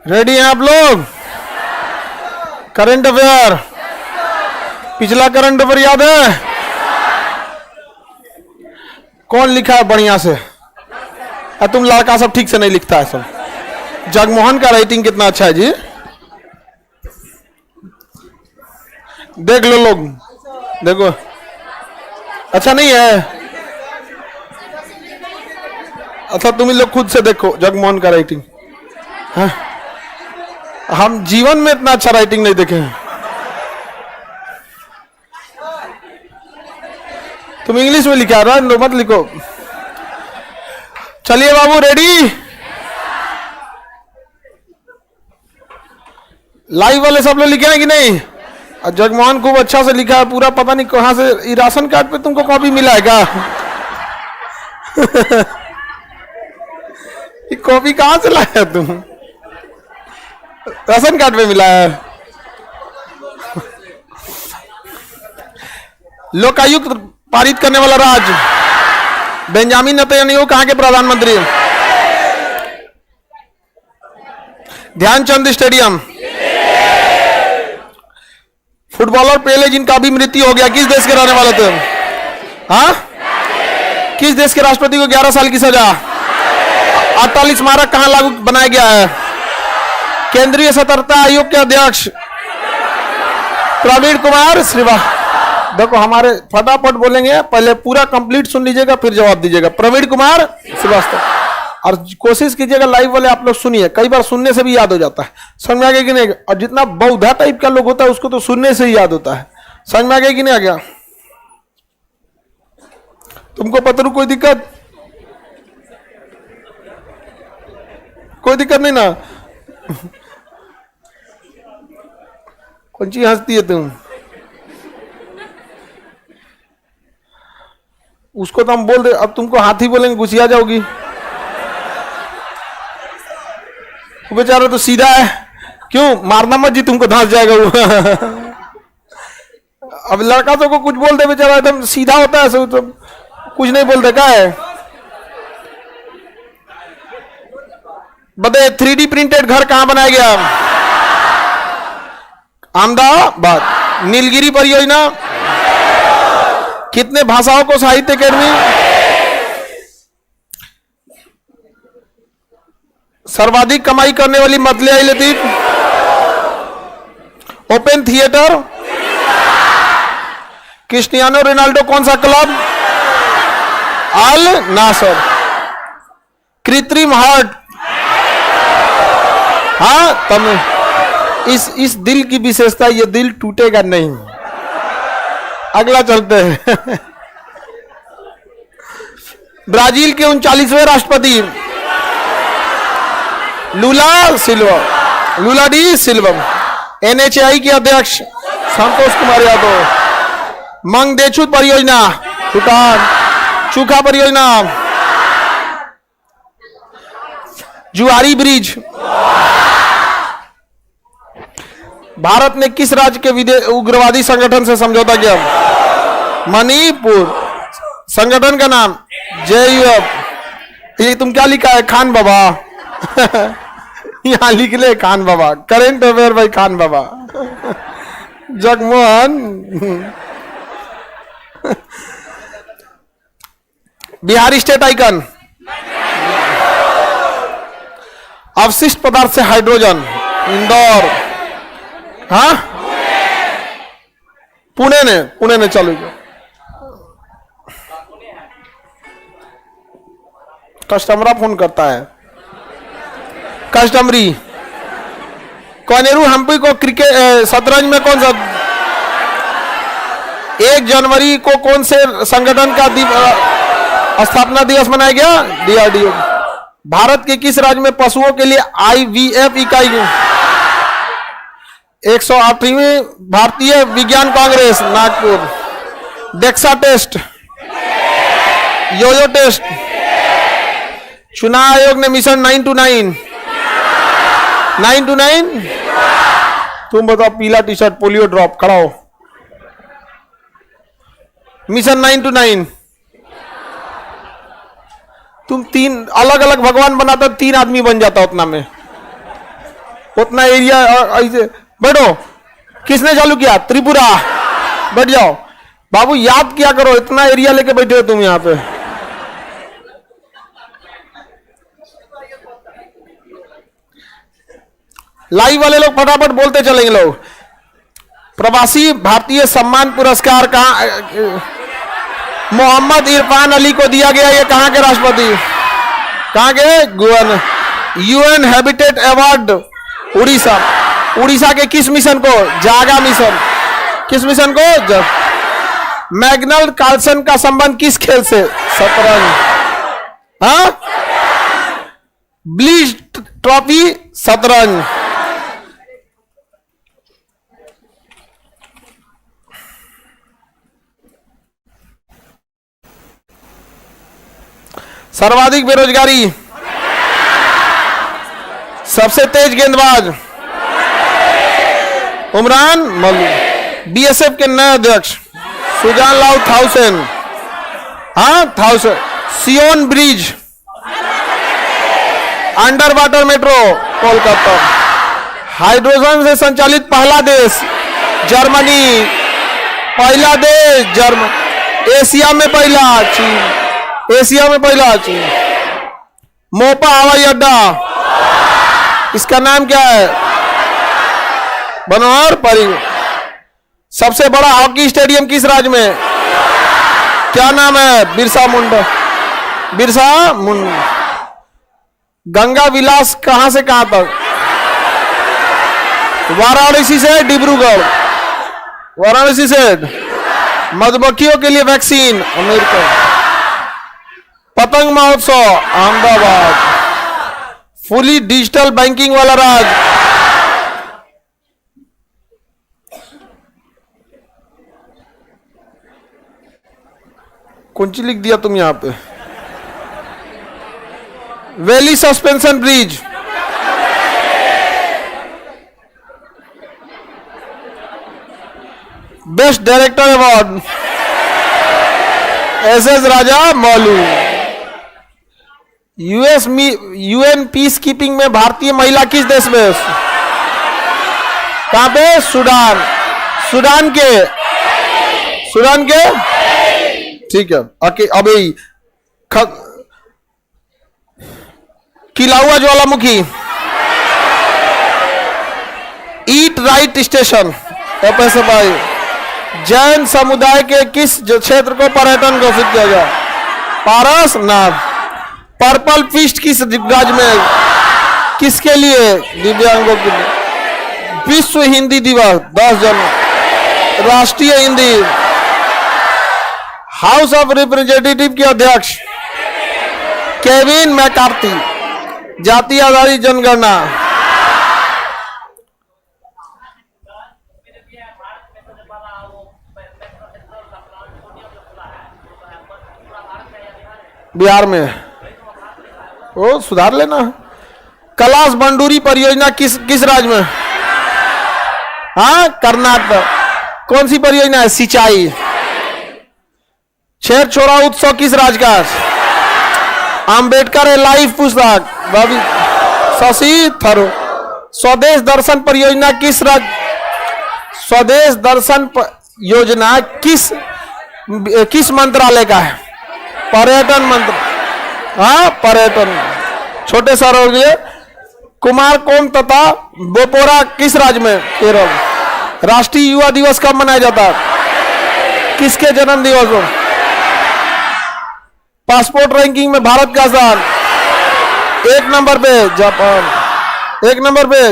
Ready हैं आप लोग? करंट अफेयर, पिछला करंट अफेयर याद है? कौन लिखा है बढ़िया से? तुम लड़का सब ठीक से नहीं लिखता है सब। जगमोहन का राइटिंग कितना अच्छा है जी, देख लो लोग, देखो अच्छा नहीं है? अच्छा तुम लोग खुद से देखो जगमोहन का राइटिंग। हाँ? हम जीवन में इतना अच्छा राइटिंग नहीं देखे हैं। तुम इंग्लिश में लिखा रहा है, मत लिखो। चलिए बाबू रेडी? लाइव वाले सब लोग लिखे हैं कि नहीं? जगमोहन खूब अच्छा से लिखा है पूरा, पता नहीं कहां से ये राशन कार्ड पे तुमको कॉपी मिला है क्या? ये कॉपी कहां से लाया तुम? राशन कार्ड पे मिला है? लोकायुक्त पारित करने वाला राज्य बेंजामिन नेतन्याहू कहां के प्रधानमंत्री? ध्यानचंद स्टेडियम। फुटबॉलर पेले जिनका अभी मृत्यु हो गया, किस देश के रहने वाले थे? हाँ? किस देश के राष्ट्रपति को 11 साल की सजा? अटल स्मारक कहां लागू बनाया गया है? केंद्रीय सतर्कता आयोग के अध्यक्ष प्रवीण कुमार श्रीवास्तव। देखो हमारे फटाफट बोलेंगे, पहले पूरा कंप्लीट सुन लीजिएगा फिर जवाब दीजिएगा। प्रवीण कुमार श्रीवास्तव। और कोशिश कीजिएगा लाइव वाले आप लोग सुनिए, कई बार सुनने से भी याद हो जाता है। समझ में आ गया कि नहीं? और जितना बौद्धा टाइप का लोग होता है उसको तो सुनने से ही याद होता है। समझ में आ गया कि नहीं आ गया? तुमको पता कोई दिक्कत? कोई दिक्कत नहीं ना? कौन सी हंसती है तुम? उसको तो हम बोल दे, अब तुमको हाथी बोलेंगे गुस्सिया जाओगी। वो बेचारा तो सीधा है, क्यों मारना मत जी, तुमको धंस जाएगा वो। अब लड़का तो को कुछ बोल दे बेचारा एकदम सीधा होता है, तो कुछ नहीं बोलते क्या है? बताइए 3D प्रिंटेड घर कहां बनाया गया? अहमदाबाद। नीलगिरी परियोजना कितने भाषाओं को साहित्य अकेडमी? सर्वाधिक कमाई करने वाली Mathaliya Latif. Open theatre. Cristiano Ronaldo कौन सा क्लब? अल नासर। कृत्रिम हार्ट। हाँ तब इस दिल की विशेषता, ये दिल टूटेगा नहीं। अगला चलते हैं। ब्राजील के 39वें राष्ट्रपति लूला डी सिल्वा। NHI के अध्यक्ष संतोष कुमार यादव। मंगदेछू परियोजना भूटान। चूखा परियोजना। जुआरी ब्रिज। भारत ने किस राज्य के उग्रवादी संगठन से समझौता किया? मणिपुर। संगठन का नाम JUF। ये तुम क्या लिखा है? खान बाबा। यहां लिख ले खान बाबा। करेंट अफेयर भाई खान बाबा। जगमोहन। Bihar state icon. अवशिष्ट पदार्थ से हाइड्रोजन। इंदौर। हाँ पुणे ने चालू किया। कस्टमर फोन करता है। कस्टमरी। कोनेरू हम्पी को क्रिकेट शतरंज में कौन सा 1 जनवरी को कौन से संगठन का स्थापना दिवस मनाया गया? DRDO। भारत के किस राज्य में पशुओं के लिए IVF इकाई? 108वीं भारतीय विज्ञान Congress Nagpur. DEXA test. Yo-yo test. चुनाव आयोग ने मिशन 929 तुम बताओ। पीला टी शर्ट पोलियो ड्रॉप खड़ा हो। मिशन 929 तुम 3 अलग अलग भगवान बनाता 3 आदमी बन जाता उतना में। उतना एरिया ऐसे बैठो। किसने चालू किया? त्रिपुरा। बैठ जाओ बाबू, याद किया करो, इतना एरिया लेके बैठे हो तुम यहां पे। लाइव वाले लोग फटाफट बोलते चलेंगे लोग। प्रवासी भारतीय सम्मान पुरस्कार कहां मोहम्मद इरफान अली को दिया गया? ये कहां के राष्ट्रपति? कहां के? Guan. UN habitat award Orissa. Orissa के किस मिशन को? जागा मिशन। किस मिशन को? मैग्नल कार्लसन का संबंध किस खेल से? शतरंज। हाँ, ब्लीच ट्रॉफी शतरंज। सर्वाधिक बेरोजगारी? सबसे तेज गेंदबाज? उमरान मलिक। बीएसएफ के नए अध्यक्ष? सुजान लाउ थाउसेन। हाँ, थाउसेन। Sion bridge. Under water metro Kolkata. Hydrogen से संचालित पहला देश? जर्मनी। पहला देश जर्मनी। एशिया में पहला? चीन। एशिया में पहला? चीन। मोपा हवाई अड्डा, इसका नाम क्या है? बनवार परी। सबसे बड़ा हॉकी स्टेडियम किस राज्य में? क्या नाम है? बिरसा मुंडा। बिरसा मुंडा। गंगा विलास कहां से कहां तक? वाराणसी से डिब्रूगढ़। वाराणसी से। मधुमक्खियों के लिए वैक्सीन? अमेरिका। पतंग महोत्सव? अहमदाबाद। फुली डिजिटल बैंकिंग वाला राज्य? कौन सी लिख दिया तुम यहां पे? Valley suspension bridge? Best director award? SS Rajamouli. UN peace keeping में भारतीय महिला किस देश में? कहां पे? सूडान। सूडान के? सूडान के? ठीक है। ओके, अभी किलाउआ ज्वालामुखी। Eat right station FSSAI. Jain समुदाय के किस क्षेत्र को पर्यटन घोषित किया गया? पारसनाथ। पर्पल फीस्ट किस राज्य में? किसके लिए? दिव्यांगों के लिए। विश्व हिंदी दिवस 10 जनवरी। राष्ट्रीय हिंदी। हाउस ऑफ रिप्रेजेंटेटिव के अध्यक्ष? Kevin McCarthy. जाति आधारित जनगणना? बिहार में। ओ, सुधार लेना। कैलाश बंडूरी परियोजना किस राज्य में? हाँ, कर्नाटक। कौन सी परियोजना है? सिंचाई। छेर छोरा उत्सव किस राज्य का? अंबेडकर लाइफ पुस्तक? शशि थरूर। स्वदेश दर्शन परियोजना किस राज्य? स्वदेश दर्शन योजना किस मंत्रालय का है? पर्यटन मंत्र। हाँ, पर्यटन। छोटे शहरों के लिए। कुमारकोम तथा बोपोरा किस राज्य में? केरल। राष्ट्रीय युवा दिवस कब मनाया जाता है? किसके जन्म दिवस को? पासपोर्ट रैंकिंग में भारत का स्थान 1 नंबर पे जापान। 1 नंबर पे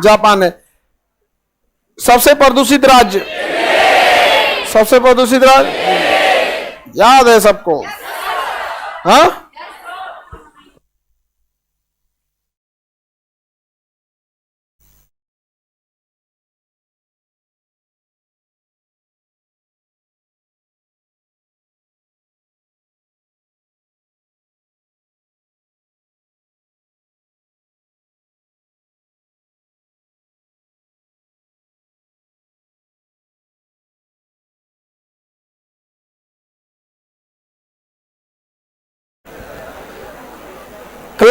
जापान है। सबसे प्रदूषित राज्य? सबसे प्रदूषित राज्य याद है सबको? हाँ,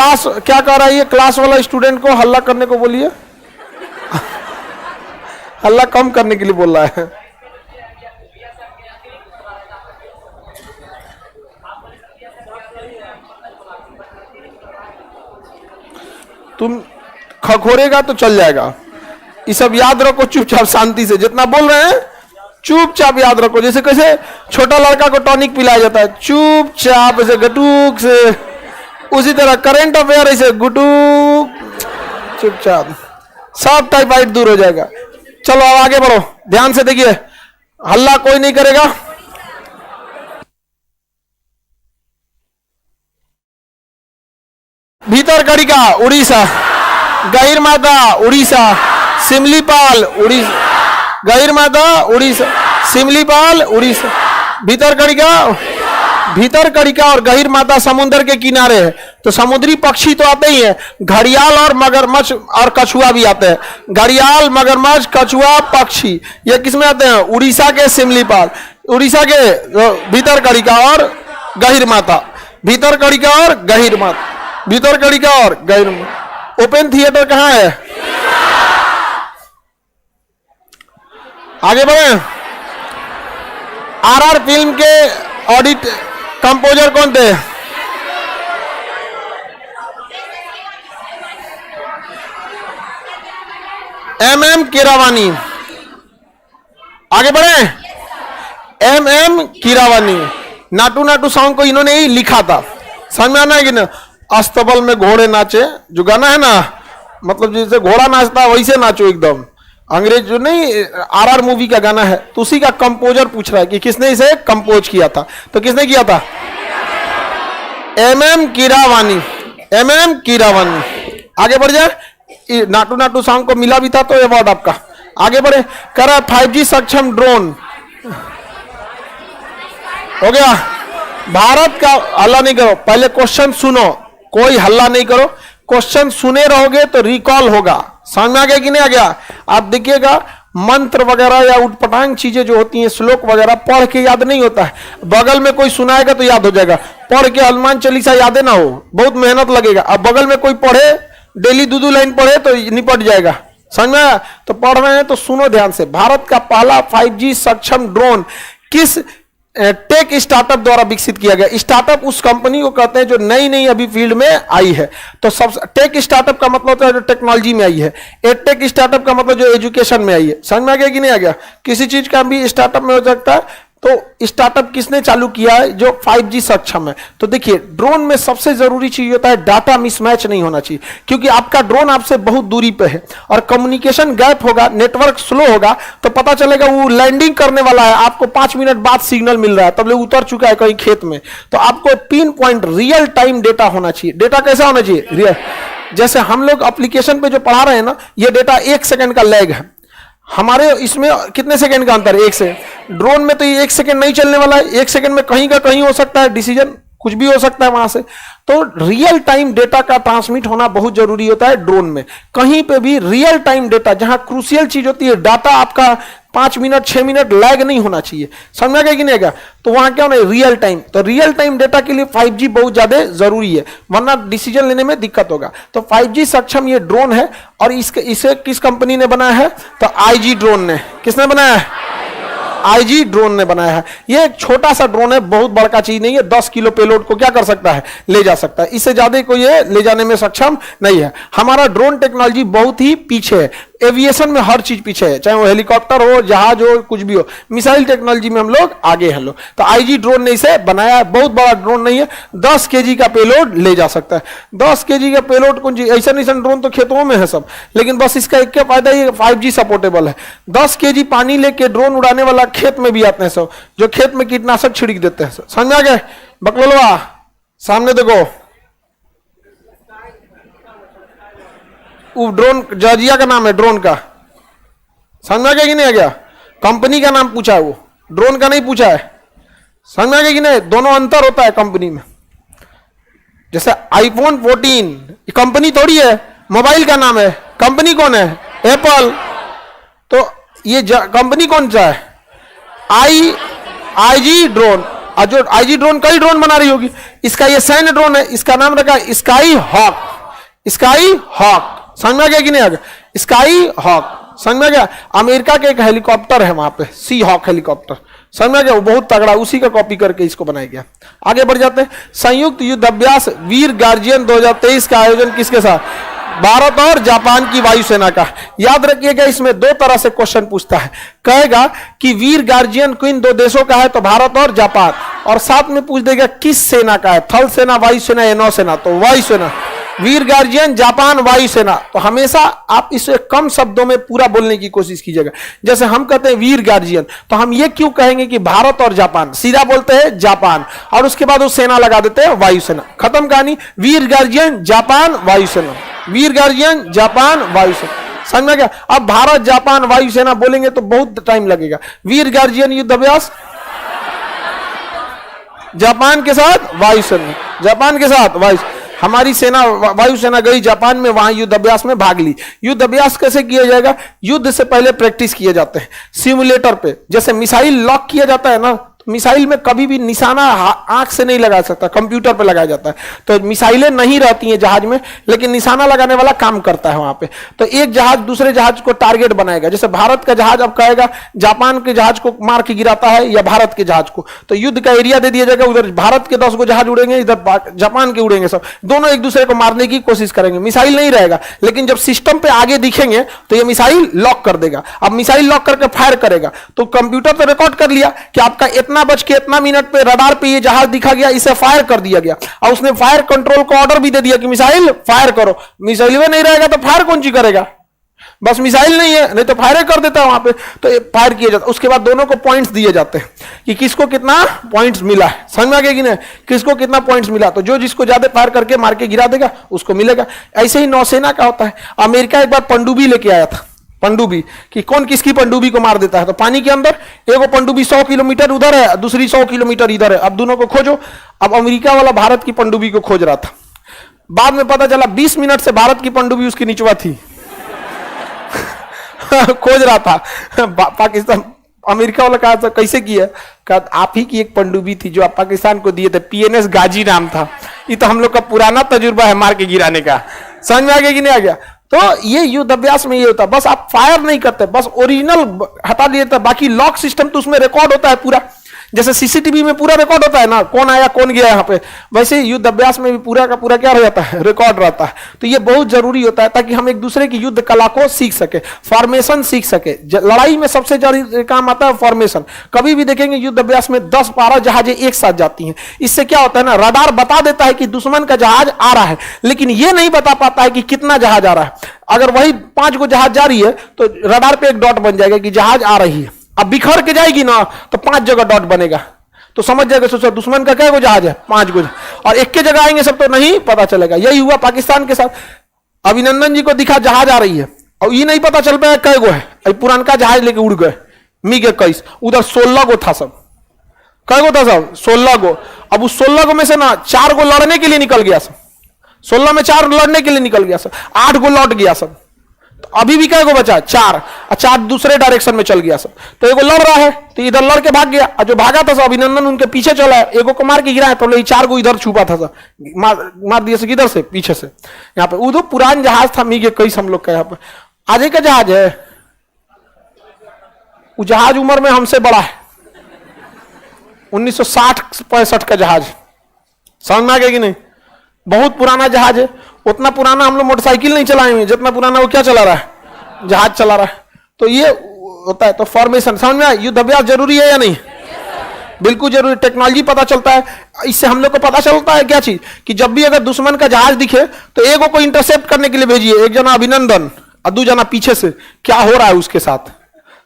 क्लास क्या कर रहा है ये क्लास वाला स्टूडेंट को हल्ला करने को बोलिए। हल्ला कम करने के लिए बोल रहा है। तुम खखोरेगा तो चल जाएगा। ये सब याद रखो, चुपचाप शांति से जितना बोल रहे हैं चुपचाप याद रखो। जैसे कैसे छोटा लड़का को टॉनिक पिलाया जाता है, चुपचाप ऐसे गटूक से, उसी तरह करंट अफेयर ऐसे गुटूक चुपचाप, सब टाइफाइड दूर हो जाएगा। चलो अब आगे बढ़ो, ध्यान से देखिए, हल्ला कोई नहीं करेगा। भीतर कड़िका उड़ीसा, गहिर माता उड़ीसा, सिमलीपाल उड़ीसा, गहिर माता उड़ीसा, सिमलीपाल उड़ीसा। भीतर कड़िका और गहिर माता समुद्र के किनारे है, तो समुद्री पक्षी तो आते ही है, घड़ियाल और मगरमच्छ और कछुआ भी आते हैं। घड़ियाल, मगरमच्छ, कछुआ, पक्षी, ये किसमें आते हैं? उड़ीसा के सिमलीपाल, उड़ीसा के भीतर कड़िका और गहिर माता, भीतर कड़िका और गहिर माता, भीतर कड़िका और गहिर माता। ओपन थिएटर कहां है? आगे बढ़े। आरआर फिल्म के ऑडिट कंपोजर कौन थे? MM कीरावानी। आगे बढ़े। MM कीरावानी। नाटू नाटू सॉन्ग को इन्होंने ही लिखा था, समझ में आना है कि ना? अस्तबल में घोड़े नाचे, जो गाना है ना, मतलब जैसे घोड़ा नाचता वैसे नाचो एकदम। अंग्रेज जो नहीं, आरआर मूवी का गाना है, तो उसी का कंपोजर पूछ रहा है कि किसने इसे कंपोज किया था, तो किसने किया था? MM Keeravani, MM Keeravani. आगे बढ़ जाए। नाटू नाटू सॉन्ग को मिला भी था तो अवार्ड आपका। आगे बढ़े। करा 5G सक्षम ड्रोन हो गया। भारत का, हल्ला नहीं करो, पहले क्वेश्चन सुनो, कोई हल्ला नहीं करो, क्वेश्चन सुने रहोगे तो रिकॉल होगा। समझ में आ गया कि नहीं आ गया? आप देखिएगा, मंत्र वगैरह या उटपटांग चीजें जो होती हैं, श्लोक वगैरह पढ़ के याद नहीं होता है, बगल में कोई सुनाएगा तो याद हो जाएगा। पढ़ के हनुमान चालीसा याद ना हो, बहुत मेहनत लगेगा। अब बगल में कोई पढ़े, डेली 2-2 लाइन पढ़े तो निपट जाएगा। समझ में आया? तो पढ़ रहे हैं तो सुनो ध्यान से। भारत का पहला 5G सक्षम ड्रोन किस टेक स्टार्टअप द्वारा विकसित किया गया? स्टार्टअप उस कंपनी को कहते हैं जो नई नई अभी फील्ड में आई है। तो सब टेक स्टार्टअप का मतलब होता है जो टेक्नोलॉजी में आई है। टेक स्टार्टअप का मतलब जो एजुकेशन में आई है। समझ में आ गया कि नहीं आ गया? किसी चीज का भी स्टार्टअप में हो सकता है। तो स्टार्टअप किसने चालू किया है? जो 5G सक्षम है। तो देखिए, ड्रोन में सबसे जरूरी चीज होता है डाटा मिसमैच नहीं होना चाहिए, क्योंकि आपका ड्रोन आपसे बहुत दूरी पे है और कम्युनिकेशन गैप होगा, नेटवर्क स्लो होगा, तो पता चलेगा वो लैंडिंग करने वाला है, आपको 5 मिनट बाद सिग्नल मिल रहा है, तब लोग उतर चुका है कहीं खेत में। तो आपको pin point real time data होना चाहिए। डेटा कैसा होना चाहिए? रियल। जैसे हम लोग एप्लीकेशन पे जो पढ़ा रहे हैं ना, ये डेटा 1 सेकंड का लैग है। हमारे इसमें कितने सेकंड का अंतर है? 1 सेकंड। ड्रोन में तो ये 1 सेकंड नहीं चलने वाला है, 1 सेकंड में कहीं का कहीं हो सकता है डिसीजन, कुछ भी हो सकता है वहां से। तो रियल टाइम डेटा का ट्रांसमिट होना बहुत जरूरी होता है ड्रोन में। कहीं पे भी रियल टाइम डेटा, जहां क्रूशियल चीज होती है, डाटा आपका 5 मिनट 6 मिनट लैग नहीं होना चाहिए। समझ में गया कि नहीं गया? तो वहां क्या होना है? Real time. तो रियल टाइम डेटा के लिए 5G बहुत ज्यादा जरूरी है, वरना डिसीजन लेने में दिक्कत होगा। तो 5G सक्षम ये ड्रोन है, और इसे किस कंपनी ने बनाया है? तो IG ड्रोन ने। किसने बनाया है? IG ड्रोन ने बनाया है। ये एक छोटा सा ड्रोन है, बहुत बड़का चीज नहीं है। 10 किलो पेलोड को क्या कर सकता है? ले जा सकता है। इससे ज्यादा कोई ये ले जाने में सक्षम नहीं है। हमारा ड्रोन टेक्नोलॉजी बहुत ही पीछे है। एविएशन में हर चीज पीछे है, चाहे वो हेलीकॉप्टर हो, जहाज हो, कुछ भी हो। मिसाइल टेक्नोलॉजी में हम लोग आगे हैं लोग। तो IG ड्रोन ने इसे बनाया है। बहुत बड़ा ड्रोन नहीं है, 10 kg का पेलोड ले जा सकता है। 10 kg का पेलोड कौन चीज? ऐसा ड्रोन तो खेतों में है सब, लेकिन बस इसका एक क्या फायदा, ये 5G सपोर्टेबल है। 10 kg पानी लेके ड्रोन उड़ाने वाला खेत में भी आते हैं सब, जो खेत में कीटनाशक छिड़क देते हैं। समझ में आ गए? बकलोलवा सामने देखो, वो ड्रोन जॉर्जिया का नाम है ड्रोन का। समझ में आ गया कि नहीं आ गया? कंपनी का नाम पूछा है, वो ड्रोन का नहीं पूछा है। समझ में आ गया कि नहीं? दोनों अंतर होता है कंपनी में। जैसे iPhone 14 कंपनी थोड़ी है, मोबाइल का नाम है। कंपनी कौन है? एप्पल। तो ये कंपनी कौन सा है? IG drone. और जो आईजी ड्रोन कई ड्रोन बना रही होगी, इसका ये सैन्य ड्रोन है, इसका नाम रखा स्काई हॉक। स्काई हॉक समझ में आ गया कि नहीं आ गया? स्काई हॉक समझ में आ गया? अमेरिका के एक हेलीकॉप्टर है वहां पे, सी हॉक हेलीकॉप्टर, समझ में आ गया? वो बहुत तगड़ा, उसी का कॉपी करके इसको बनाया गया। आगे बढ़ जाते हैं। संयुक्त युद्ध अभ्यास वीर गार्जियन 2023 का आयोजन किसके साथ? भारत और जापान की वायुसेना का। याद रखिएगा, इसमें दो तरह से क्वेश्चन पूछता है। कहेगा कि वीर गार्जियन किन दो देशों का है, तो भारत और जापान, और साथ में पूछ देगा किस सेना का है, थल सेना, वायुसेना या नौसेना, तो वायुसेना। वीर गार्जियन जापान वायुसेना। तो हमेशा आप इसे कम शब्दों में पूरा बोलने की कोशिश कीजिएगा। जैसे हम कहते हैं वीर गार्जियन, तो हम ये क्यों कहेंगे कि भारत और जापान? सीधा बोलते हैं जापान, और उसके बाद वो सेना लगा देते हैं वायुसेना, खत्म कहानी। वीर गार्जियन जापान वायुसेना, वीर गार्जियन जापान वायुसेना, समझ में गया? अब भारत जापान वायुसेना बोलेंगे तो बहुत टाइम लगेगा। वीर गार्जियन युद्ध अभ्यास जापान के साथ वायुसेना, जापान के साथ वायु, हमारी सेना वायुसेना गई जापान में, वहां युद्ध अभ्यास में भाग ली। युद्ध अभ्यास कैसे किया जाएगा? युद्ध से पहले प्रैक्टिस किए जाते हैं सिमुलेटर पे। जैसे मिसाइल लॉक किया जाता है ना, तो मिसाइल में कभी भी निशाना आंख से नहीं लगा सकता, कंप्यूटर पे लगाया जाता है। तो मिसाइलें नहीं रहती हैं जहाज में, लेकिन निशाना लगाने वाला काम करता है वहां पे। तो एक जहाज दूसरे जहाज को टारगेट बनाएगा। जैसे भारत का जहाज अब कहेगा जापान के जहाज को मार के गिराता है या भारत के जहाज को, तो युद्ध का एरिया दे दिया जाएगा। उधर भारत के 10 गो जहाज उड़ेंगे, इधर जापान के उड़ेंगे, सब दोनों एक दूसरे को मारने की कोशिश करेंगे। मिसाइल नहीं रहेगा, लेकिन जब सिस्टम पे आगे दिखेंगे तो ये मिसाइल लॉक कर देगा। अब मिसाइल लॉक करके फायर करेगा, तो कंप्यूटर तो रिकॉर्ड कर लिया कि आपका इतना बज के इतना मिनट पे रडार पे ये जहाज दिखा गया, इसे फायर कर दिया गया, और उसने फायर कंट्रोल को ऑर्डर भी दे दिया कि मिसाइल फायर करो। मिसाइल में नहीं रहेगा तो फायर कौन सी करेगा? बस मिसाइल नहीं है, नहीं तो फायर कर देता है वहां पे, तो फायर किया जाता है। उसके बाद दोनों को पॉइंट्स दिए जाते हैं कि किसको कितना पॉइंट्स मिला है, समझ में आ गया कि नहीं? किसको कितना पॉइंट्स मिला, तो जो जिसको ज्यादा फायर करके मार के गिरा देगा उसको मिलेगा। ऐसे ही नौसेना का होता है। अमेरिका एक बार पनडुब्बी लेके आया था, पनडुब्बी, कि कौन किसकी पनडुब्बी को मार देता है। तो पानी के अंदर एगो पनडुब्बी 100 किलोमीटर उधर है, दूसरी 100 किलोमीटर इधर है, अब दोनों को खोजो। अब अमेरिका वाला भारत की पनडुब्बी को खोज रहा था, बाद में पता चला 20 मिनट से भारत की पनडुब्बी उसकी निचवा थी। खोज रहा था पाकिस्तान, अमेरिका वाला कहा कैसे किया? कहा आप ही की एक पनडुब्बी थी जो आप पाकिस्तान को दिए थे, PNS गाजी नाम था। ये तो हम लोग का पुराना तजुर्बा है मार के गिराने का, समझ में आ गया कि नहीं आ गया? तो ये युद्ध अभ्यास में ये होता है, बस आप फायर नहीं करते, बस ओरिजिनल हटा दिया, बाकी लॉक सिस्टम तो उसमें रिकॉर्ड होता है पूरा। जैसे सीसीटीवी में पूरा रिकॉर्ड होता है ना, कौन आया कौन गया यहाँ पे, वैसे युद्ध अभ्यास में भी पूरा का पूरा क्या हो जाता है? रिकॉर्ड रहता है। तो ये बहुत जरूरी होता है ताकि हम एक दूसरे की युद्ध कला को सीख सके, फॉर्मेशन सीख सके। लड़ाई में सबसे जरूरी काम आता है फॉर्मेशन। कभी भी देखेंगे युद्ध अभ्यास में 10-12 जहाजें एक साथ जाती हैं। इससे क्या होता है ना, रडार बता देता है कि दुश्मन का जहाज आ रहा है, लेकिन ये नहीं बता पाता है कि कितना जहाज आ रहा है। अगर वही 5 गो जहाज जा रही है तो रडार पे एक डॉट बन जाएगा कि जहाज आ रही है। अब बिखर के जाएगी ना तो 5 जगह डॉट बनेगा, तो समझ जाएगा सोचो दुश्मन का क्या गो जहाज है, 5 गो, और एक के जगह आएंगे सब तो नहीं पता चलेगा। यही हुआ पाकिस्तान के साथ। अभिनंदन जी को दिखा जहाज आ रही है और ये नहीं पता चल पाया कै गो है, पुरानका जहाज लेके उड़ गए MiG 21, उधर 16 गो था सब। कै गो था सब? 16 गो। अब उस 16 गो में से ना 4 गो लड़ने के लिए निकल गया सब, 16 में 4 लड़ने के लिए निकल गया सब, 8 गो लौट गया सब। तो अभी भी क्या गो बचा? 4, और 4 दूसरे डायरेक्शन में चल गया सब। तो एगो लड़ रहा है तो इधर लड़ के भाग गया, और जो भागा था सब अभिनंदन उनके पीछे चला है, एगो को मार के गिरा है, तो 4 गो इधर छुपा था सब, मार दिया से किधर से? पीछे से। यहाँ पे उधर पुरान जहाज था MiG 21 हम लोग का, यहाँ पे आज का जहाज है। वो जहाज उम्र में हमसे बड़ा है, 1960-65 का जहाज, समझ में आ गया कि नहीं? बहुत पुराना जहाज है। उतना पुराना हम लोग मोटरसाइकिल नहीं चलाएंगे जितना पुराना वो क्या चला रहा है? जहाज चला रहा है। तो ये होता है। तो फॉर्मेशन समझ में आया? युद्ध अभ्यास जरूरी है या नहीं? बिल्कुल जरूरी। टेक्नोलॉजी पता चलता है, इससे हम लोग को पता चलता है क्या चीज, कि जब भी अगर दुश्मन का जहाज दिखे तो एगो को इंटरसेप्ट करने के लिए भेजिए, एक जना अभिनंदन और 2 जना पीछे से क्या हो रहा है उसके साथ।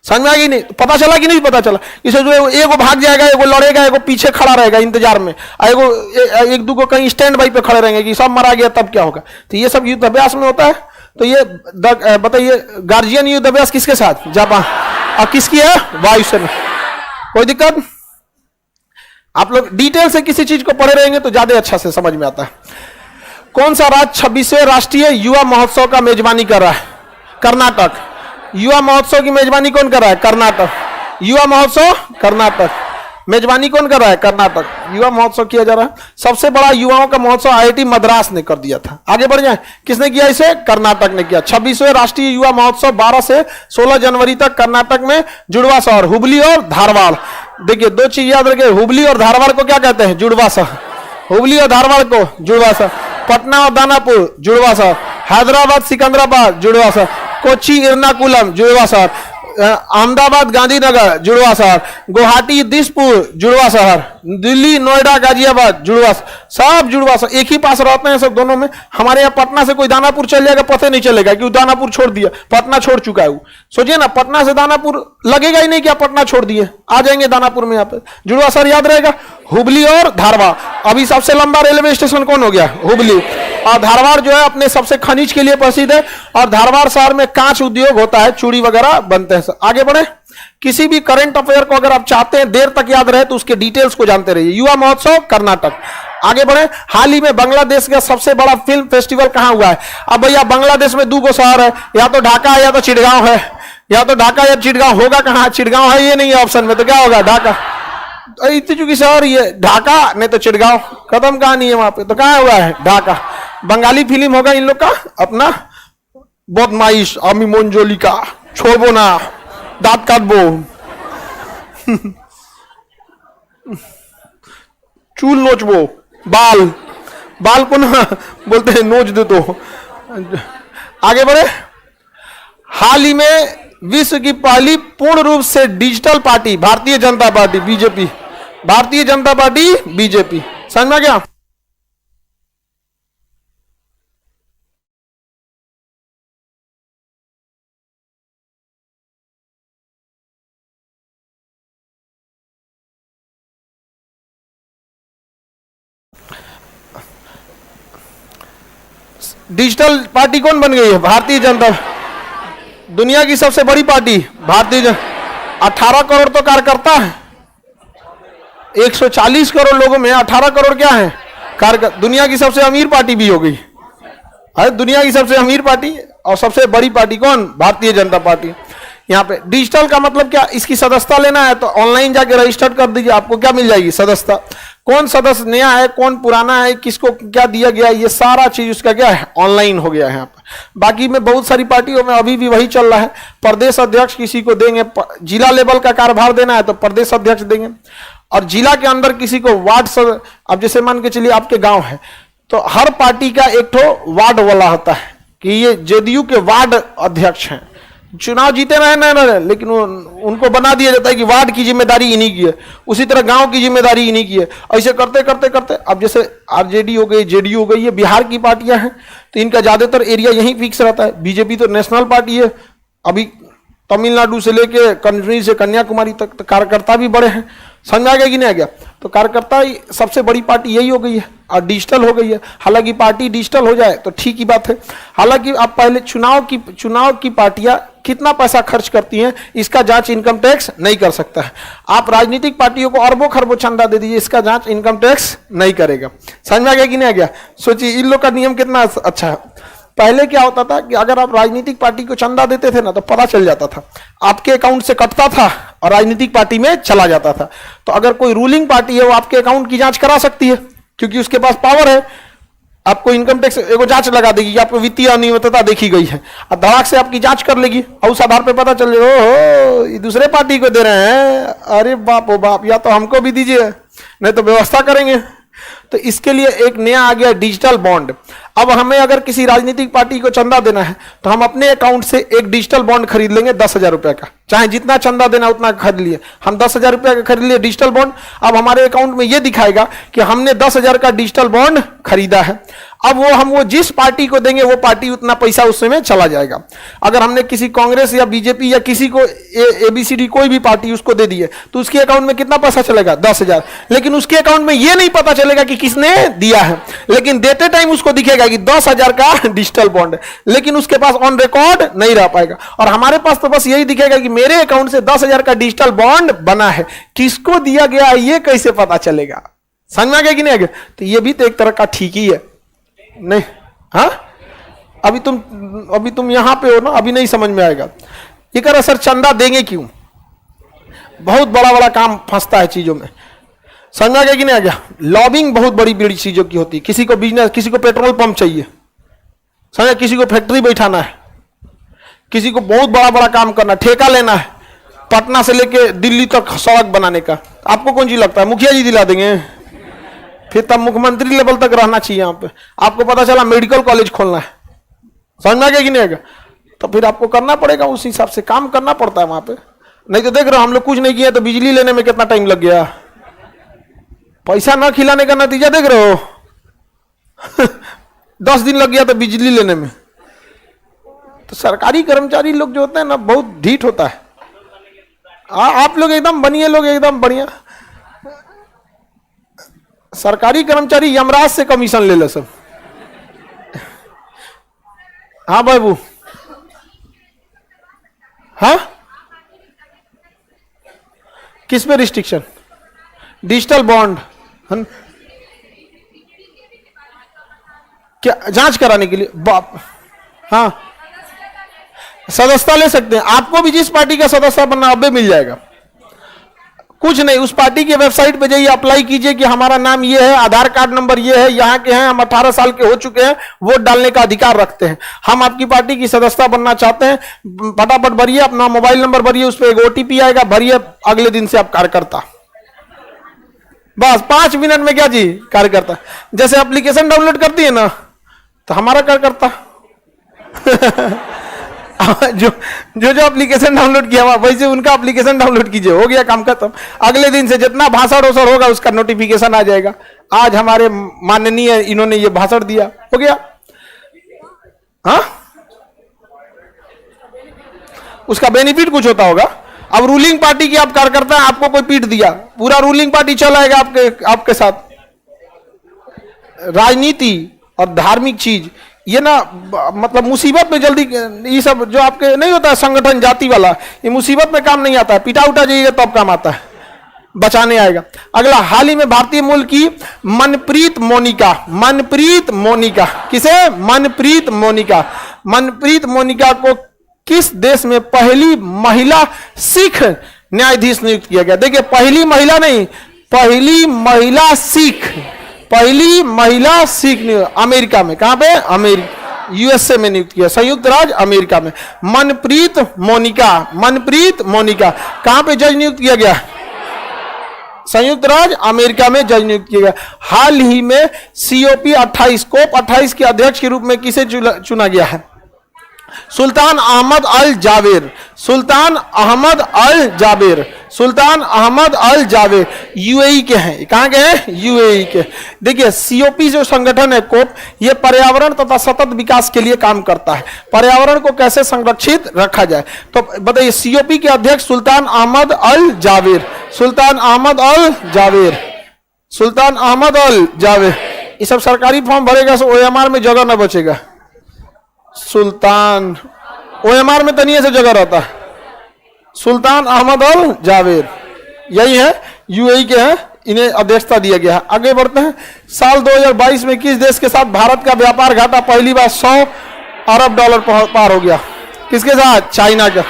समझ में आ गई नहीं? पता चला कि नहीं पता चला? इसे जो एगो भाग जाएगा, एगो लड़ेगा, एगो पीछे खड़ा रहेगा इंतजार में, एगो 1-2 को कहीं स्टैंड बाई पे खड़े रहेंगे कि सब मारा गया तब क्या होगा। तो ये सब युद्ध अभ्यास में होता है। तो ये बताइए गार्जियन युद्ध अभ्यास किसके साथ? जापान। और किसकी है? वायुसेना। कोई दिक्कत? आप लोग डिटेल से किसी चीज को पढ़े रहेंगे तो ज्यादा अच्छा से समझ में आता है। कौन सा राज्य 26वें राष्ट्रीय युवा महोत्सव का मेजबानी कर रहा है? कर्नाटक। युवा महोत्सव की मेजबानी कौन कर रहा है? कर्नाटक। युवा महोत्सव कर्नाटक। मेजबानी कौन कर रहा है? कर्नाटक। युवा महोत्सव किया जा रहा है। सबसे बड़ा युवाओं का महोत्सव आईआईटी मद्रास ने कर दिया था। आगे बढ़ जाए, किसने किया इसे? कर्नाटक ने किया। 26वें राष्ट्रीय युवा महोत्सव 12 से 16 जनवरी तक कर्नाटक में जुड़वा शहर हुबली और धारवाड़। देखिए दो चीज याद रखिए, हुबली और धारवाड़ को क्या कहते हैं? जुड़वा शहर। हुबली और धारवाड़ को जुड़वा शहर। पटना और दानापुर जुड़वा शहर। हैदराबाद सिकंदराबाद जुड़वा शहर। कोची एर्नाकुलम जुड़वा शहर। अहमदाबाद गांधीनगर जुड़वा शहर। गुवाहाटी दिसपुर जुड़वा शहर। दिल्ली नोएडा गाजियाबाद जुड़वा, सब जुड़वा शहर एक ही पास रहते हैं सब दोनों में। हमारे यहाँ पटना से कोई दानापुर चल जाएगा पता नहीं चलेगा कि दानापुर छोड़ दिया, पटना छोड़ चुका है वो। सोचिए ना, पटना से दानापुर लगेगा ही नहीं कि आप पटना छोड़ दिए, आ जाएंगे दानापुर में। यहाँ पे जुड़वा शहर याद रहेगा, हुबली और धारवाड़। अभी सबसे लंबा रेलवे स्टेशन कौन हो गया? हुबली। और धारवाड़ जो है अपने सबसे खनिज के लिए प्रसिद्ध है, और धारवाड़ शहर में कांच उद्योग होता है, चूड़ी वगैरह बनते हैं। आगे बढ़े, किसी भी करंट अफेयर को अगर आप चाहते हैं देर तक याद रहे तो उसके डिटेल्स को जानते रहिए। युवा महोत्सव कर्नाटक। आगे बढ़े, हाल ही में बांग्लादेश का सबसे बड़ा फिल्म फेस्टिवल कहां हुआ है? अब भैया बांग्लादेश में 2 शहर है, या तो ढाका है या तो चिटगांव है, या तो ढाका या चिटगांव। होगा कहां? चिटगांव है ये नहीं है ऑप्शन में, तो क्या होगा? ढाका। इतनी चूंकि शहर ये ढाका नहीं तो चिटगांव, खत्म कहानी है वहां पे। तो कहां हुआ है? ढाका। बंगाली फिल्म होगा इन लोग का अपना बदमाइश आमी मोंजोली का, छोड़बो ना, दांत काटबो, चूल नोचबो, बाल बाल को ना बोलते हैं नोच दे। तो आगे बढ़े, हाल ही में विश्व की पहली पूर्ण रूप से digital party Bharatiya Janata party BJP, Bharatiya Janata party BJP, समझ में क्या? डिजिटल पार्टी कौन बन गई है? भारतीय जनता। दुनिया की सबसे बड़ी पार्टी भारतीय जनता। 18 करोड़ तो कार्यकर्ता है, 140 करोड़ लोगों में 18 करोड़ क्या है? कार्यकर्ता। दुनिया की सबसे अमीर पार्टी भी हो गई। अरे दुनिया की सबसे अमीर पार्टी और सबसे बड़ी पार्टी कौन? भारतीय जनता पार्टी। यहाँ पे डिजिटल का मतलब क्या? इसकी सदस्यता लेना है तो ऑनलाइन जाके रजिस्टर कर दीजिए, आपको क्या मिल जाएगी? सदस्यता। कौन सदस्य नया है, कौन पुराना है, किसको क्या दिया गया, ये सारा चीज उसका क्या है? ऑनलाइन हो गया है यहाँ पर। बाकी में बहुत सारी पार्टियों में अभी भी वही चल रहा है, प्रदेश अध्यक्ष किसी को देंगे, जिला लेवल का कार्यभार देना है तो प्रदेश अध्यक्ष देंगे, और जिला के अंदर किसी को वार्ड। अब जैसे मान के चलिए आपके गांव है तो हर पार्टी का एक ठो वार्ड वाला होता है कि ये जेडीयू के वार्ड अध्यक्ष हैं, चुनाव जीते रहे ना, लेकिन उनको बना दिया जाता है कि वार्ड की जिम्मेदारी इन्हीं की है, उसी तरह गांव की जिम्मेदारी इन्हीं की है। ऐसे करते करते करते अब जैसे आरजेडी हो गई, जेडीयू हो गई, ये बिहार की पार्टियां हैं तो इनका ज्यादातर एरिया यहीं फिक्स रहता है। बीजेपी तो नेशनल पार्टी है, अभी तमिलनाडु से लेके कश्मीर से कन्याकुमारी तक तो कार्यकर्ता भी बड़े हैं। समझ आ गया कि नहीं आ गया? तो कार्यकर्ता सबसे बड़ी पार्टी यही हो गई है और डिजिटल हो गई है। हालांकि पार्टी डिजिटल हो जाए तो ठीक ही बात है। हालांकि आप पहले चुनाव की पार्टियां कितना पैसा खर्च करती हैं इसका जांच इनकम टैक्स नहीं कर सकता है। आप राजनीतिक पार्टियों को अरबों खरबों चंदा दे दीजिए, इसका जांच इनकम टैक्स नहीं करेगा। समझ में आ गया कि नहीं आ गया? सोचिए इन लोग का नियम कितना अच्छा है। पहले क्या होता था कि अगर आप राजनीतिक पार्टी को चंदा देते थे ना तो पता चल जाता था, आपके अकाउंट से कटता था और राजनीतिक पार्टी में चला जाता था। तो अगर कोई रूलिंग पार्टी है वो आपके अकाउंट की जांच करा सकती है क्योंकि उसके पास पावर है। आपको इनकम टैक्स एगो जांच लगा देगी कि आपको वित्तीय अनियमितता देखी गई है और धड़ाक से आपकी जांच कर लेगी और उस आधार पे पता चल जाएगा ओहो ये दूसरे पार्टी को दे रहे हैं, अरे बाप ओ बाप, या तो हमको भी दीजिए नहीं तो व्यवस्था करेंगे। तो इसके लिए एक नया आ गया डिजिटल बॉन्ड। अब हमें अगर किसी राजनीतिक पार्टी को चंदा देना है तो हम अपने अकाउंट से एक डिजिटल बॉन्ड खरीद लेंगे 10,000 रुपए का, चाहे जितना चंदा देना उतना खरीद लिए। हम 10,000 रुपए का खरीद लिए डिजिटल बॉन्ड। अब हमारे अकाउंट में यह दिखाएगा कि हमने 10,000 का डिजिटल बॉन्ड खरीदा है। अब वो जिस पार्टी को देंगे वो पार्टी उतना पैसा उसमें चला जाएगा। अगर हमने किसी कांग्रेस या बीजेपी या किसी को एबीसीडी कोई भी पार्टी उसको दे दी है तो उसके अकाउंट में कितना पैसा चलेगा? 10,000। लेकिन उसके अकाउंट में यह नहीं पता चलेगा कि किसने दिया है, लेकिन देते टाइम उसको दिखेगा कि 10,000 का डिजिटल बॉन्ड है, लेकिन उसके पास ऑन रिकॉर्ड नहीं रह पाएगा। और हमारे पास तो बस यही दिखेगा कि मेरे अकाउंट से 10,000 का डिजिटल बॉन्ड बना है, किसको दिया गया ये कैसे पता चलेगा? समझ में आ गया कि नहीं आ गया? तो ये भी तो एक तरह का ठीक ही है नहीं? हाँ, अभी तुम यहां पे हो ना, अभी नहीं समझ में आएगा। ये कह रहा सर चंदा देंगे क्यों? बहुत बड़ा बड़ा काम फंसता है चीजों में। समझा गया कि नहीं आ गया? लॉबिंग बहुत बड़ी बड़ी चीजों की होती है। किसी को बिजनेस, किसी को पेट्रोल पंप चाहिए, समझा, किसी को फैक्ट्री बैठाना है, किसी को बहुत बड़ा बड़ा काम करना, ठेका लेना है, पटना से लेके दिल्ली तक सड़क बनाने का। आपको कौन चीज लगता है मुखिया जी दिला देंगे? फिर तब मुख्यमंत्री लेवल तक रहना चाहिए यहाँ पे। आपको पता चला मेडिकल कॉलेज खोलना है, समझ में आ गया कि नहीं आएगा? तो फिर आपको करना पड़ेगा, उस हिसाब से काम करना पड़ता है वहां पे। नहीं तो देख रहे हो हम लोग कुछ नहीं किया तो बिजली लेने में कितना टाइम लग गया, पैसा ना खिलाने का नतीजा देख रहे हो 10 दिन लग गया था बिजली लेने में। तो सरकारी कर्मचारी लोग जो होते हैं ना, बहुत ढीठ होता है। आप लोग एकदम बनिए, लोग एकदम बढ़िया। सरकारी कर्मचारी यमराज से कमीशन ले ले सब। हाँ बाबू, हाँ किस पे रिस्ट्रिक्शन? डिजिटल बॉन्ड क्या जांच कराने के लिए? बाप, हाँ सदस्यता ले सकते हैं। आपको भी जिस पार्टी का सदस्य बनना अब भी मिल जाएगा। कुछ नहीं, उस पार्टी की वेबसाइट पे जाइए, अप्लाई कीजिए कि हमारा नाम ये है, आधार कार्ड नंबर ये है, यहाँ के हैं, हम 18 साल के हो चुके हैं, वोट डालने का अधिकार रखते हैं, हम आपकी पार्टी की सदस्यता बनना चाहते हैं। फटाफट भरिए, अपना मोबाइल नंबर भरिए, उस पर एक OTP आएगा, भरिए, अगले दिन से आप कार्यकर्ता। बस 5 मिनट में क्या जी कार्यकर्ता। जैसे एप्लीकेशन डाउनलोड करती है ना, तो हमारा कार्यकर्ता जो एप्लीकेशन डाउनलोड किया हुआ, वैसे उनका एप्लीकेशन डाउनलोड कीजिए, हो गया काम खत्म। अगले दिन से जितना भाषण वोषण होगा उसका नोटिफिकेशन आ जाएगा। आज हमारे माननीय इन्होंने ये भाषण दिया, हो गया। हाँ, उसका बेनिफिट कुछ होता होगा। अब रूलिंग पार्टी की आप कार्यकर्ता हैं, आपको कोई पीट दिया, पूरा रूलिंग पार्टी चल आएगा आपके साथ। राजनीति और धार्मिक चीज ये ना, मतलब मुसीबत में जल्दी, ये सब जो आपके नहीं होता है संगठन जाति वाला, ये मुसीबत में काम नहीं आता है। पिटा उठा जाइएगा तब काम आता है, बचाने आएगा। अगला, हाल ही में भारतीय मूल की मनप्रीत मोनिका, किसे? मनप्रीत मोनिका को किस देश में पहली महिला सिख न्यायाधीश नियुक्त किया गया? देखिए, पहली महिला नहीं, पहली महिला सिख अमेरिका में। कहां पे? अमेरिका, USA में नियुक्त किया, संयुक्त राज्य अमेरिका में। मनप्रीत मोनिका कहां पे जज नियुक्त किया गया? संयुक्त राज्य अमेरिका में जज नियुक्त किया गया। हाल ही में COP 28 के अध्यक्ष के रूप में किसे चुना गया है? सुल्तान अहमद अल जावेर UAE के हैं। कहां के हैं? UAE के। देखिए, COP जो संगठन है, कोप, ये पर्यावरण तथा सतत विकास के लिए काम करता है। पर्यावरण को कैसे संरक्षित रखा जाए, तो बताइए। COP के अध्यक्ष सुल्तान अहमद अल जावेर। ये सब सरकारी फॉर्म भरेगा तो OMR में जगह ना बचेगा। सुल्तान, OMR में तनिए से जगह रहता है। सुल्तान अहमद अल जावेर यही है, UAE के हैं, इन्हें अध्यक्षता दिया गया है। आगे बढ़ते हैं। साल 2022 में किस देश के साथ भारत का व्यापार घाटा पहली बार $100 अरब पार हो गया? किसके साथ? चाइना के।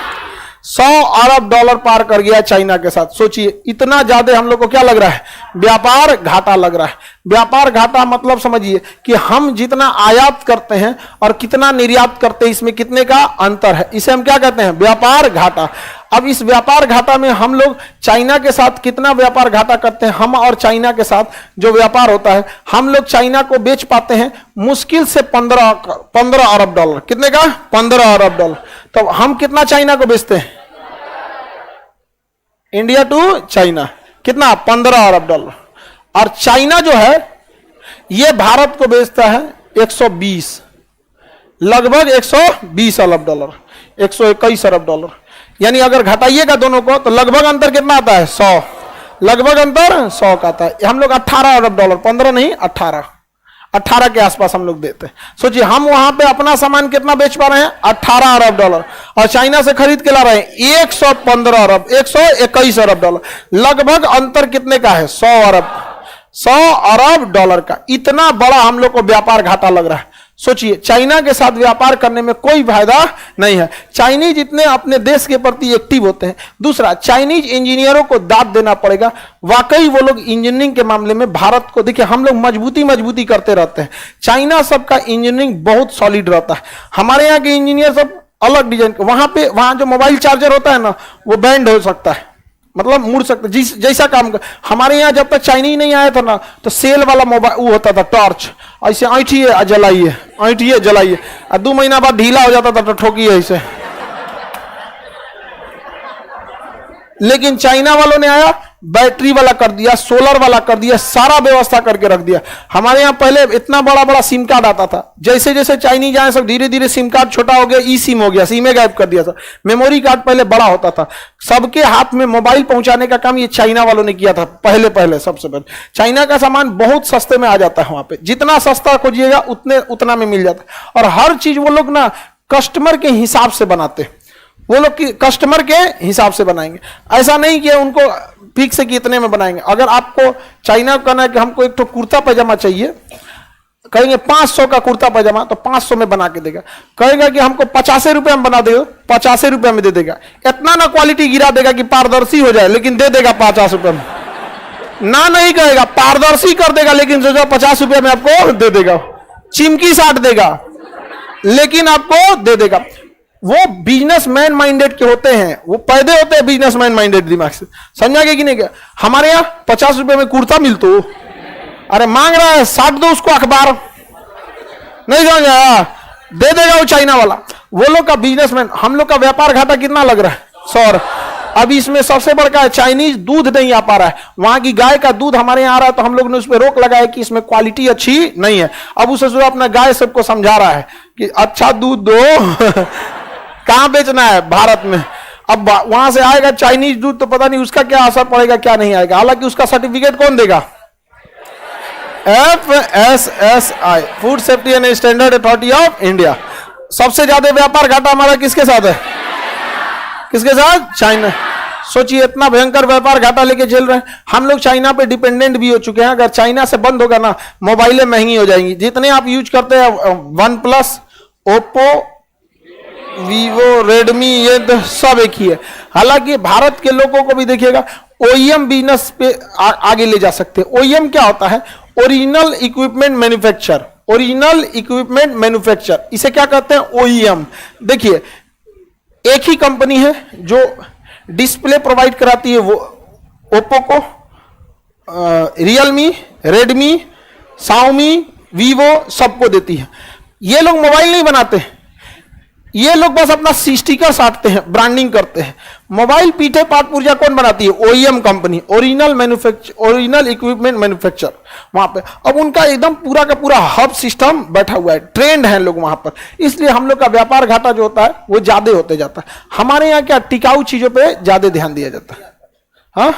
$100 अरब पार कर गया चाइना के साथ। सोचिए, इतना ज्यादा हम लोग को क्या लग रहा है? व्यापार घाटा लग रहा है। व्यापार घाटा मतलब समझिए कि हम जितना आयात करते हैं और कितना निर्यात करते हैं, इसमें कितने का अंतर है, इसे हम क्या कहते हैं? व्यापार घाटा। अब इस व्यापार घाटा में हम लोग चाइना के साथ कितना व्यापार घाटा करते हैं? हम और चाइना के साथ जो व्यापार होता है, हम लोग चाइना को बेच पाते हैं मुश्किल से 15 अरब डॉलर। कितने का? 15 अरब डॉलर। तो हम कितना चाइना को बेचते हैं? इंडिया टू चाइना कितना? 15 अरब डॉलर। और चाइना जो है ये भारत को बेचता है 120, लगभग 120 अरब डॉलर, 121 अरब डॉलर। यानी अगर घटाइएगा दोनों को तो लगभग अंतर कितना आता है? 100, लगभग अंतर 100 का आता है। हम लोग 18 अरब डॉलर, 15 नहीं 18 के आसपास हम लोग देते हैं। सोचिए, हम वहां पे अपना सामान कितना बेच पा रहे हैं? 18 अरब डॉलर, और चाइना से खरीद के ला रहे हैं 115 अरब, 121 अरब डॉलर। लगभग अंतर कितने का है? 100 अरब डॉलर का। इतना बड़ा हम लोग को व्यापार घाटा लग रहा है। सोचिए, चाइना के साथ व्यापार करने में कोई फायदा नहीं है। चाइनीज इतने अपने देश के प्रति एक्टिव होते हैं। दूसरा, चाइनीज इंजीनियरों को दाद देना पड़ेगा, वाकई वो लोग इंजीनियरिंग के मामले में भारत को, देखिए हम लोग मजबूती करते रहते हैं, चाइना सबका इंजीनियरिंग बहुत सॉलिड रहता है। हमारे यहाँ के इंजीनियर सब अलग डिजाइन, वहां जो मोबाइल चार्जर होता है ना, वो बैंड हो सकता है, मतलब मुड़ सकता है, जैसा काम कर। हमारे यहाँ जब तक चाइनीज नहीं आया था ना, तो सेल वाला मोबाइल वो होता था, टॉर्च, ऐसे ऐठिए जलाइए, ऐठिए जलाइए, और 2 महीना बाद ढीला हो जाता था तो ठोकिए ऐसे। लेकिन चाइना वालों ने आया, बैटरी वाला कर दिया, सोलर वाला कर दिया, सारा व्यवस्था करके रख दिया। हमारे यहाँ पहले इतना बड़ा बड़ा सिम कार्ड आता था, जैसे जैसे चाइनीज आए सब धीरे धीरे सिम कार्ड छोटा हो गया, ई सिम हो गया, सिम गायब कर दिया था। मेमोरी कार्ड पहले बड़ा होता था, सबके हाथ में मोबाइल पहुंचाने का काम ये चाइना वालों ने किया था। पहले सबसे पहले चाइना का सामान बहुत सस्ते में आ जाता है, वहां पे जितना सस्ता खोजिएगा उतना में मिल जाता है। और हर चीज वो लोग ना कस्टमर के हिसाब से बनाते हैं, वो लोग की कस्टमर के हिसाब से बनाएंगे, ऐसा नहीं कि उनको फिक्स है कि इतने में बनाएंगे। अगर आपको चाइना को कहना है कि हमको एक तो कुर्ता पैजामा चाहिए, कहेंगे 500 का कुर्ता पैजामा, तो 500 में बना के देगा। कहेगा कि हमको 50 रुपए में बना देगा, 50 रुपए में दे देगा। इतना ना क्वालिटी गिरा देगा कि पारदर्शी हो जाए, लेकिन दे देगा 50 रुपए में। ना नहीं कहेगा, पारदर्शी कर देगा, लेकिन जो 50 रुपए में आपको दे देगा। चिमकी साट देगा, लेकिन आपको दे देगा। वो बिजनेसमैन माइंडेड के होते हैं, वो पैदे होते हैं बिजनेसमैन माइंडेड दिमाग से, समझा कि नहीं? क्या हमारे यहाँ 50 रुपए में कुर्ता मिलता, अरे मांग रहा है 60 दो उसको अखबार, नहीं समझ आया, दे देगा वो चाइना वाला। वो लोग का बिजनेसमैन, हम लोग का व्यापार घाटा कितना लग रहा है? 100। अब इसमें सबसे बड़का है चाइनीज दूध नहीं आ पा रहा है, वहां की गाय का दूध हमारे यहाँ आ रहा है, तो हम लोग ने उस पर रोक लगाया कि इसमें क्वालिटी अच्छी नहीं है। अब उसे जो अपना गाय सबको समझा रहा है कि अच्छा दूध दो कहां बेचना है? भारत में। अब वहां से आएगा चाइनीज दूध, तो पता नहीं उसका क्या असर पड़ेगा, क्या नहीं आएगा। हालांकि उसका सर्टिफिकेट कौन देगा? FSSI, food safety and standard authority of India. सबसे ज्यादा व्यापार घाटा हमारा किसके साथ है? किसके साथ? चाइना। सोचिए, इतना भयंकर व्यापार घाटा लेके चल रहे हैं हम लोग। चाइना पे डिपेंडेंट भी हो चुके हैं। अगर चाइना से बंद होगा ना, मोबाइलें महंगी हो जाएंगी। जितने आप यूज करते हैं, one plus, Oppo, Vivo, Redmi, ये सब एक ही है। हालांकि भारत के लोगों को भी देखिएगा, ओईएम बिजनेस पे आगे ले जा सकते हैं। ओईएम क्या होता है? Original equipment manufacture. Original equipment manufacture, इसे क्या कहते हैं? ओईएम। देखिए, एक ही कंपनी है जो डिस्प्ले प्रोवाइड कराती है, वो ओप्पो को, रियलमी, रेडमी, शाओमी, वीवो सबको देती है। ये लोग मोबाइल नहीं बनाते, ये लोग बस अपना स्टिकर साटते हैं, ब्रांडिंग करते हैं। मोबाइल पीठे पाट पुर्जा कौन बनाती है? OEM company, original manufacture, original equipment manufacture वहां पे। अब उनका एकदम पूरा का पूरा हब सिस्टम बैठा हुआ है, ट्रेंड है लोग वहां पर। इसलिए हम लोग का व्यापार घाटा जो होता है वो ज्यादा होते जाता है। हमारे यहाँ क्या टिकाऊ चीजों पे ज्यादा ध्यान दिया जाता है। हाँ,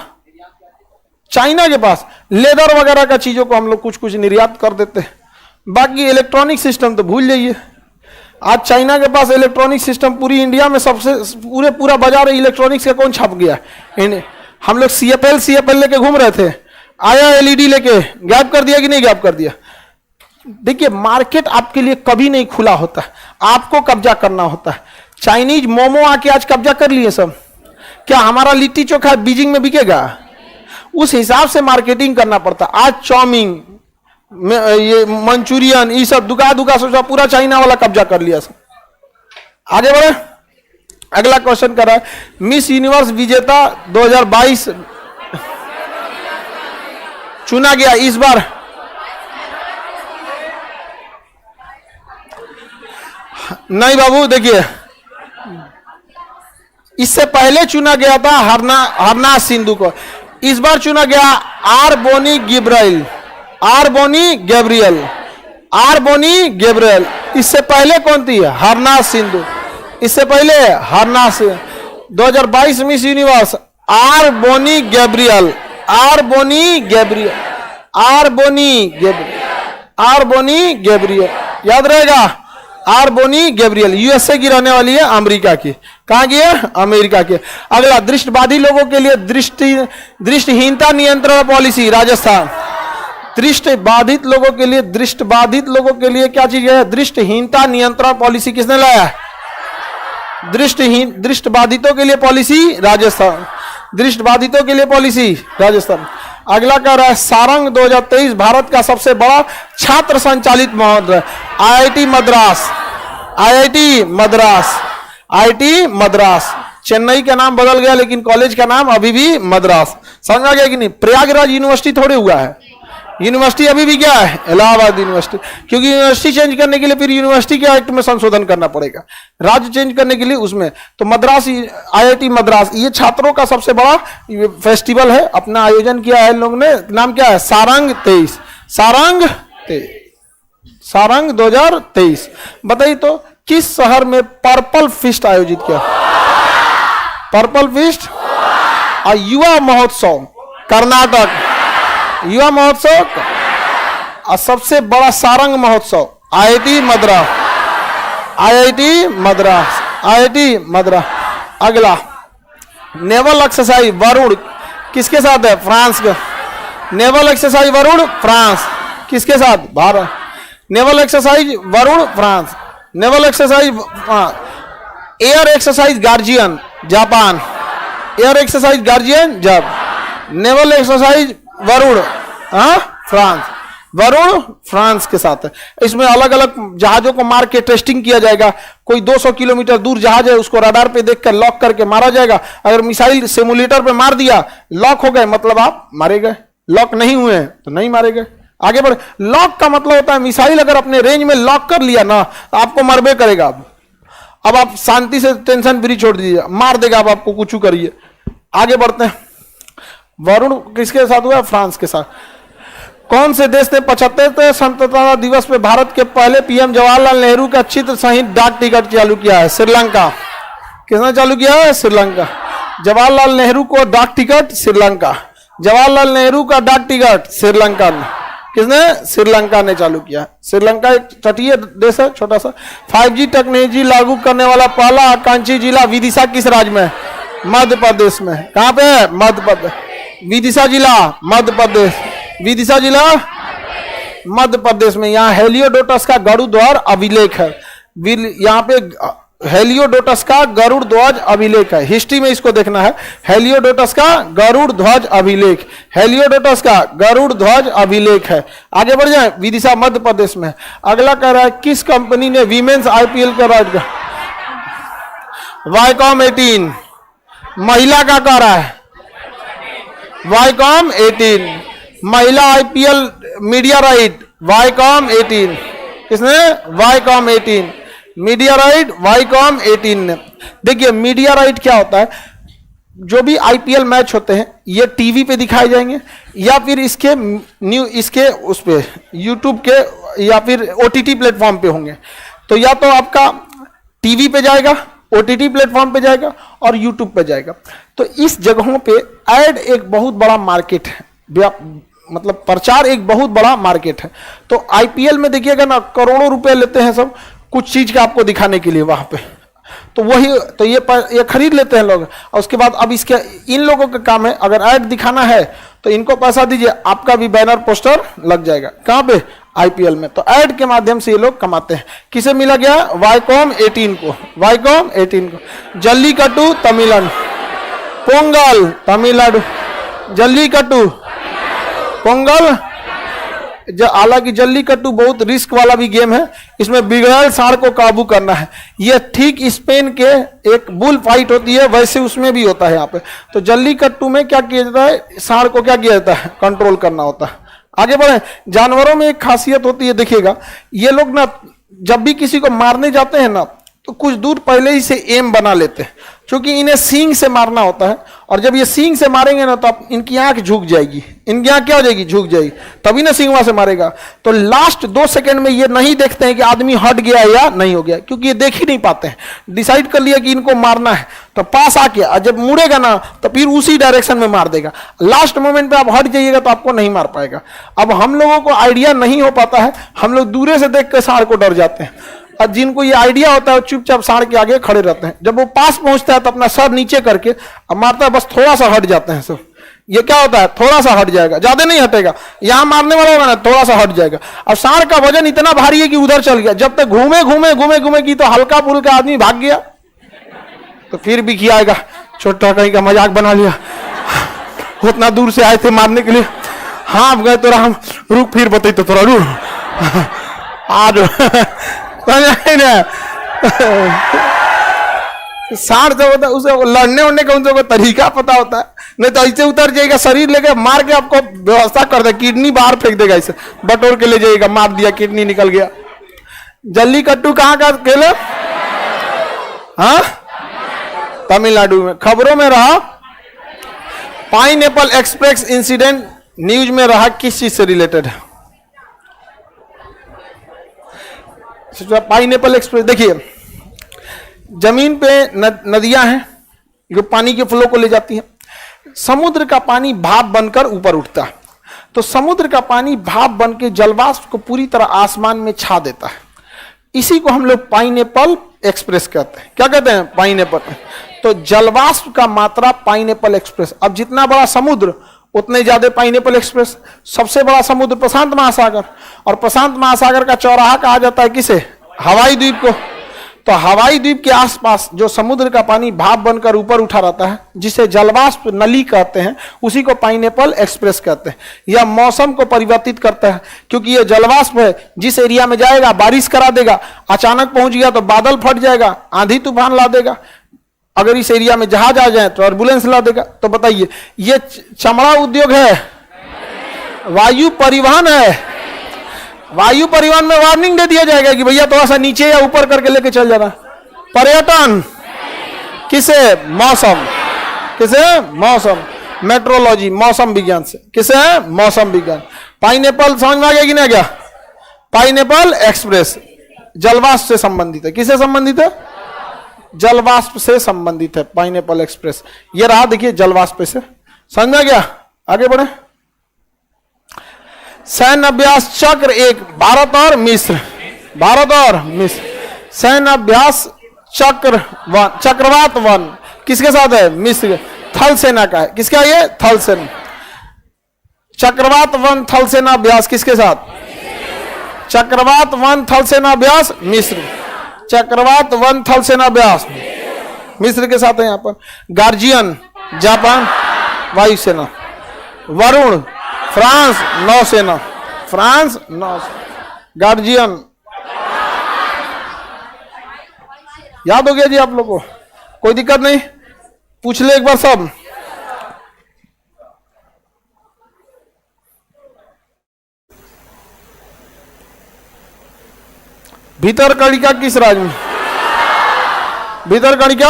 चाइना के पास लेदर वगैरह का चीजों को हम लोग कुछ कुछ निर्यात कर देते हैं, बाकी इलेक्ट्रॉनिक सिस्टम तो भूल जाइए। आज चाइना के पास इलेक्ट्रॉनिक सिस्टम पूरी इंडिया में सबसे पूरा बाजार इलेक्ट्रॉनिक्स का कौन छाप गया? हम लोग सीएपएल लेके घूम रहे थे, आया एलईडी लेके, गैप कर दिया कि नहीं गैप कर दिया? देखिए, मार्केट आपके लिए कभी नहीं खुला होता, आपको कब्जा करना होता है। चाइनीज मोमो आके आज कब्जा कर लिए सब। क्या हमारा लिट्टी चोखा बीजिंग में बिकेगा? उस हिसाब से मार्केटिंग करना पड़ता। आज चाउमीन, ये मंचूरियन, ये सब दुका सोचा पूरा चाइना वाला कब्जा कर लिया सब। आगे बढ़े, अगला क्वेश्चन कर रहा है, मिस यूनिवर्स विजेता 2022 चुना गया इस बार। नहीं बाबू, देखिए, इससे पहले चुना गया था हरनाथ सिंधु को, इस बार चुना गया आरबोनी गिब्राइल, आरबोनी गैब्रियल। इससे पहले कौन थी? हरनाथ सिंधु। इससे पहले Harnaaz Sandhu. 2022 Miss Universe R'Bonney Gabriel, याद रहेगा? आरबोनी गैब्रियल यूएसए की रहने वाली है, अमेरिका की। कहां की है? अमेरिका की। अगला, दृष्टिबाधी लोगों के लिए दृष्टिहीनता नियंत्रण पॉलिसी, राजस्थान। दृष्टि बाधित लोगों के लिए, दृष्टि बाधित लोगों के लिए क्या चीज है? दृष्टिहीनता नियंत्रण पॉलिसी किसने लाया है? दृष्टि बाधितों के लिए पॉलिसी राजस्थान, दृष्टि बाधितों के लिए पॉलिसी राजस्थान। अगला कह रहा है सारंग 2023 भारत का सबसे बड़ा छात्र संचालित महोत्सव, IIT Madras, IIT Madras, IIT Madras. Chennai का नाम बदल गया लेकिन कॉलेज का नाम अभी भी मद्रास। समझा गया कि नहीं? प्रयागराज यूनिवर्सिटी थोड़े हुआ है, यूनिवर्सिटी अभी भी क्या है? इलाहाबाद यूनिवर्सिटी। क्योंकि यूनिवर्सिटी चेंज करने के लिए फिर यूनिवर्सिटी के एक्ट में संशोधन करना पड़ेगा, राज्य चेंज करने के लिए उसमें। तो मद्रास, आईआईटी मद्रास, ये छात्रों का सबसे बड़ा फेस्टिवल है, अपना आयोजन किया है इन लोगों ने। नाम क्या है? सारंग 23, सारंग 23, सारंग 2023। बताइए तो किस शहर में पर्पल फिस्ट आयोजित किया? पर्पल फिस्ट और युवा महोत्सव कर्नाटक, युवा महोत्सव और सबसे बड़ा सारंग महोत्सव IIT Madras, IIT Madras, IIT Madras. अगला नेवल एक्सरसाइज वरुण किसके साथ है? फ्रांस का। नेवल एक्सरसाइज वरुण फ्रांस किसके साथ? Bharat. Naval exercise Varun France, naval exercise air exercise guardian Japan, air exercise guardian Japan, naval exercise Varun France, Varun France के साथ है। इसमें अलग अलग जहाजों को मार के टेस्टिंग किया जाएगा। कोई 200 किलोमीटर दूर जहाज है उसको रडार पे देखकर लॉक करके मारा जाएगा। अगर मिसाइल सिमुलेटर पे मार दिया, लॉक हो गए मतलब आप मारे गए, लॉक नहीं हुए हैं तो नहीं मारे गए। आगे बढ़े। लॉक का मतलब होता है मिसाइल अगर अपने रेंज में लॉक कर लिया ना तो आपको मरबे करेगा। अब आप शांति से टेंशन फ्री छोड़ दीजिए, मार देगा। अब आपको कुछ करिए। आगे बढ़ते हैं। वरुण किसके साथ हुआ? फ्रांस के साथ। कौन से देश ने 75वें स्वतंत्रता दिवस पे भारत के पहले पीएम जवाहरलाल नेहरू का चित्र सहित डाक टिकट चालू किया है? श्रीलंका। किसने चालू किया है? श्रीलंका। जवाहरलाल नेहरू को डाक टिकट श्रीलंका, जवाहरलाल नेहरू का डाक टिकट श्रीलंका ने, किसने? श्रीलंका ने चालू किया। श्रीलंका एक तटीय देश है छोटा सा। 5G टेक्नोलॉजी लागू करने वाला पहला आकांक्षी जिला विदिशा किस राज्य में? मध्य प्रदेश में। कहां पे है? मध्य प्रदेश। विदिशा जिला मध्य प्रदेश, विदिशा जिला मध्य प्रदेश में। यहाँ हेलियोडोटस का गरुड़ ध्वज अभिलेख है। यहाँ पे हेलियोडोटस का गरुड़ ध्वज अभिलेख है। हिस्ट्री में इसको देखना है। हेलियोडोटस का गरुड़ ध्वज अभिलेख, हेलियोडोटस का गरुड़ ध्वज अभिलेख है। आगे बढ़ जाए। विदिशा मध्य प्रदेश में। अगला कह रहा है किस कंपनी ने वीमेंस आईपीएल का राइट? वाईकॉम 18। महिला का कह रहा है वाईकॉम 18। महिला आईपीएल मीडिया राइट वाईकॉम 18। किसने? वाईकॉम 18। मीडिया राइट वाईकॉम 18 ने। देखिए मीडिया राइट क्या होता है? जो भी आईपीएल मैच होते हैं ये टीवी पे दिखाए जाएंगे या फिर इसके उस पे यूट्यूब के या फिर ओटीटी प्लेटफॉर्म पे होंगे। तो या तो आपका टीवी पे जाएगा, ओटीटी प्लेटफॉर्म पे जाएगा और यूट्यूब पे जाएगा। तो इस जगहों पे एड एक बहुत बड़ा मार्केट है, मतलब प्रचार एक बहुत बड़ा मार्केट है। तो आईपीएल में देखिएगा ना करोड़ों रुपए लेते हैं सब कुछ चीज का आपको दिखाने के लिए वहां पे। तो वही तो ये खरीद लेते हैं लोग। और उसके बाद अब इसके इन लोगों का काम है अगर ऐड दिखाना है तो इनको पैसा दीजिए, आपका भी बैनर पोस्टर लग जाएगा। कहां पे? आईपीएल में। तो ऐड के माध्यम से ये लोग कमाते हैं। किसे मिला गया? वाईकॉम 18 को, वाईकॉम 18 को। जल्लीकट्टू तमिलनाडु, पोंगल तमिलनाडु, जल्लीकट्टू पोंगल। हालांकि जल्लीकट्टू बहुत रिस्क वाला भी गेम है। इसमें बिगड़ैल सांड को काबू करना है। ये ठीक स्पेन के एक बुल फाइट होती है वैसे उसमें भी होता है यहाँ पे। तो जल्लीकट्टू में क्या किया जाता है? सांड को क्या किया जाता है? कंट्रोल करना होता है। आगे बढ़े। जानवरों में एक खासियत होती है, देखिएगा ये लोग ना जब भी किसी को मारने जाते हैं ना तो कुछ दूर पहले ही से एम बना लेते हैं, क्योंकि इन्हें सींग से मारना होता है। और जब ये सींग से मारेंगे ना तो इनकी आंख झुक जाएगी, इनकी आंख क्या हो जाएगी? झुक जाएगी, तभी ना सींगवा से मारेगा। तो लास्ट 2 सेकंड में ये नहीं देखते हैं कि आदमी हट गया या नहीं हो गया, क्योंकि ये देख ही नहीं पाते हैं। डिसाइड कर लिया कि इनको मारना है तो पास आके जब मुड़ेगा ना तो फिर उसी डायरेक्शन में मार देगा। लास्ट मोमेंट पे आप हट जाइएगा तो आपको नहीं मार पाएगा। अब हम लोगों को आइडिया नहीं हो पाता है, हम लोग दूरे से देख कर सांड को डर जाते हैं। और जिनको ये आइडिया होता है वो चुपचाप सांड के आगे खड़े रहते हैं। जब वो पास पहुंचता है तो अपना सर नीचे करके अब मारता है, बस थोड़ा सा हट जाते हैं सब। ये क्या होता है, थोड़ा सा हट जाएगा, ज्यादा नहीं हटेगा, यहां मारने वाला होगा ना थोड़ा सा हट जाएगा। अब सांड का वजन इतना भारी है कि उधर चल गया, जब तक घूमे घूमे घूमे घूमे की तो हल्का फुल्का आदमी भाग गया, तो फिर भी किया आएगा, छोटा कहीं का मजाक बना लिया, उतना दूर से आए थे मारने के लिए, हाँ अब गए तो हम रुक, फिर बताई तो थोड़ा रुक आज सांड जब होता है उसे लड़ने उड़ने का उनको तरीका पता होता है, नहीं तो ऐसे उतर जाएगा, शरीर लेके मार के आपको व्यवस्था कर दे, किडनी बाहर फेंक देगा, इसे बटोर के ले जाएगा, मार दिया किडनी निकल गया। जल्लीकट्टू कहाँ का खेल है? हाँ, तमिलनाडु में। खबरों में रहा पाइनएप्पल एक्सप्रेस इंसिडेंट, न्यूज में रहा, किस चीज से रिलेटेड है? पाइनएप्पल एक्सप्रेस, देखिए जमीन पे नदियां हैं जो पानी के फ्लो को ले जाती हैं, समुद्र का पानी भाप बनकर ऊपर उठता है, तो समुद्र का पानी भाप बन के जलवाष्प को पूरी तरह आसमान में छा देता है, इसी को हम लोग पाइनएप्पल एक्सप्रेस कहते हैं। क्या कहते हैं? पाइनएप्पल। तो जलवाष्प का मात्रा पाइनएप्पल एक्सप्रेस। अब जितना बड़ा समुद्र उतने ज्यादा पाइनएप्पल एक्सप्रेस। सबसे बड़ा समुद्र प्रशांत महासागर, और प्रशांत महासागर का चौराहा कहा जाता है किसे? हवाई द्वीप को। तो हवाई द्वीप के आसपास जो समुद्र का पानी भाप बनकर ऊपर उठा रहता है, जिसे जलवाष्प नली कहते हैं, उसी को पाइनएप्पल एक्सप्रेस कहते हैं। यह मौसम को परिवर्तित करता है, क्योंकि यह जलवाष्प है, जिस एरिया में जाएगा बारिश करा देगा, अचानक पहुंच गया तो बादल फट जाएगा, आंधी तूफान ला देगा, अगर इस एरिया में जहाज आ जाए तो टर्बुलेंस ला देगा। तो बताइए, ये चमड़ा उद्योग है, वायु परिवहन है, वायु परिवहन में वार्निंग दे दिया जाएगा कि भैया थोड़ा सा नीचे या ऊपर करके लेके चल जाना। पर्यटन किसे? मौसम। किसे? मौसम। मेट्रोलॉजी, मौसम विज्ञान से। किसे? मौसम विज्ञान। पाइनएप्पल समझ में आ गया कि नहीं गया? पाइनएप्पल एक्सप्रेस जलवाष्प से संबंधित है। किसे संबंधित है? जलवाष्प से संबंधित है पाइनएप्पल एक्सप्रेस। ये रहा, देखिए जलवाष्प से। समझ में आ गया? आगे बढ़े। सैन्य अभ्यास चक्र 1, भारत और मिस्र। भारत और मिस्र। सैन्य अभ्यास चक्र 1, चक्रवात 1 किसके साथ है? मिस्र। थल सेना का है। किसका ये? थल सेना। चक्रवात 1 थल सेना अभ्यास किसके साथ? चक्रवात 1 थल सेना अभ्यास मिस्र। चक्रवात 1 थल सेना अभ्यास मिस्र के साथ है। यहां पर गार्जियन जापान वायुसेना, वरुण फ्रांस नौसेना, फ्रांस नौसेना, गार्जियन याद हो गया जी आप लोगों को? कोई दिक्कत नहीं, पूछ ले एक बार सब। भीतरकणिका किस राज्य में? भीतरकणिका।